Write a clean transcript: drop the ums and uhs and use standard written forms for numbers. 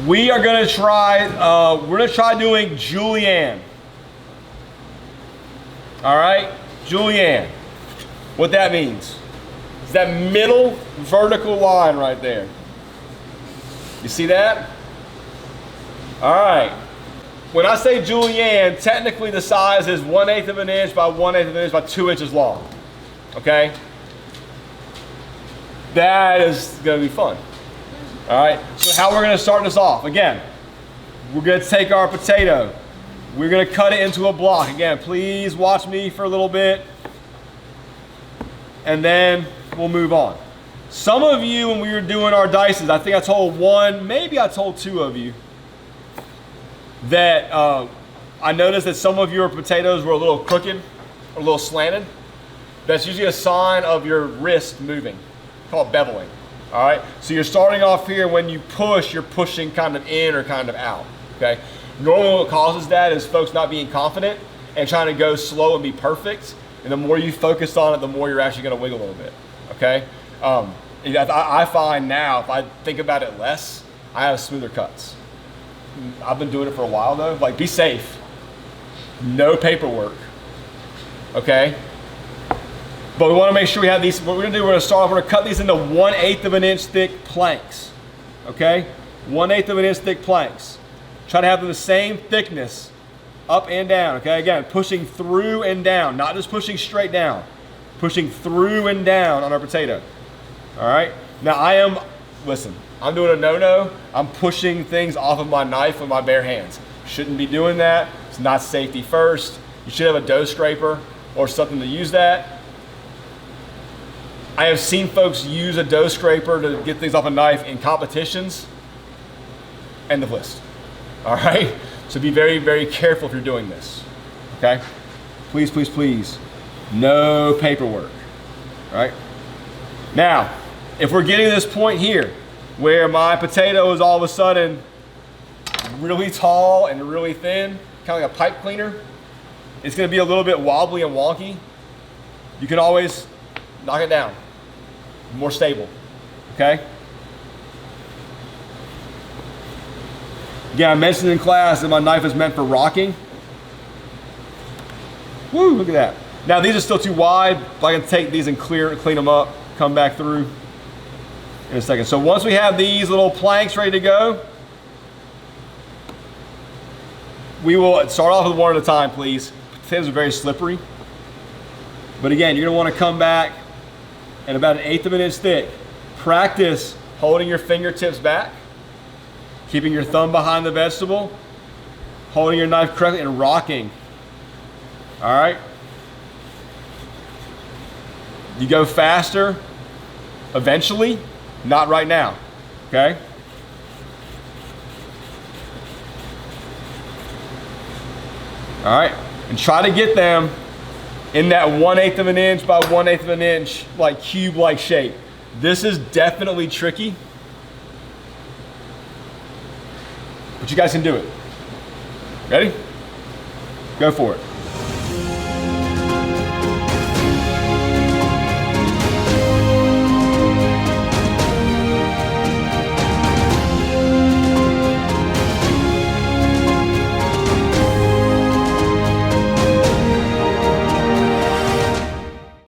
We are gonna try, we're gonna try doing Julienne. All right, Julienne. What that means is that middle vertical line right there. You see that? All right. When I say Julienne, technically the size is 1/8 of an inch by 1/8 of an inch by 2 inches long. Okay? That is gonna be fun. All right, so how we're gonna start this off. Again, we're gonna take our potato. We're gonna cut it into a block. Again, please watch me for a little bit. And then we'll move on. Some of you, when we were doing our dices, I think I told one, maybe I told two of you, that I noticed that some of your potatoes were a little crooked or a little slanted. That's usually a sign of your wrist moving, called beveling. All right, so you're starting off here. When you push, you're pushing kind of in or kind of out, okay? Normally what causes that is folks not being confident and trying to go slow and be perfect. And the more you focus on it, the more you're actually gonna wiggle a little bit, okay? I find now, if I think about it less, I have smoother cuts. I've been doing it for a while though. Like, be safe. No paperwork, okay? But we want to make sure we have these. What we're going to do, we're going to start off, we're going to cut these into 1/8 of an inch thick planks. Okay? 1/8 of an inch thick planks. Try to have them the same thickness up and down. Okay? Again, pushing through and down, not just pushing straight down. Pushing through and down on our potato. All right? Now listen, I'm doing a no-no. I'm pushing things off of my knife with my bare hands. Shouldn't be doing that. It's not safety first. You should have a dough scraper or something to use that. I have seen folks use a dough scraper to get things off a knife in competitions. End of list. All right? So be very, very careful if you're doing this. Okay? Please, please, please. No paperwork. All right? Now, if we're getting to this point here where my potato is all of a sudden really tall and really thin, kind of like a pipe cleaner, it's going to be a little bit wobbly and wonky. You can always knock it down. More stable, okay? Yeah, I mentioned in class that my knife is meant for rocking. Woo, look at that. Now these are still too wide, but I can take these and clean them up, come back through in a second. So once we have these little planks ready to go, we will start off with one at a time, please. Potatoes are very slippery. But again, you're gonna wanna come back and about 1/8 of an inch thick. Practice holding your fingertips back, keeping your thumb behind the vegetable, holding your knife correctly and rocking. All right? You go faster eventually, not right now, okay? All right, and try to get them in that 1/8 of an inch by 1/8 of an inch, like cube-like shape. This is definitely tricky, but you guys can do it. Ready? Go for it.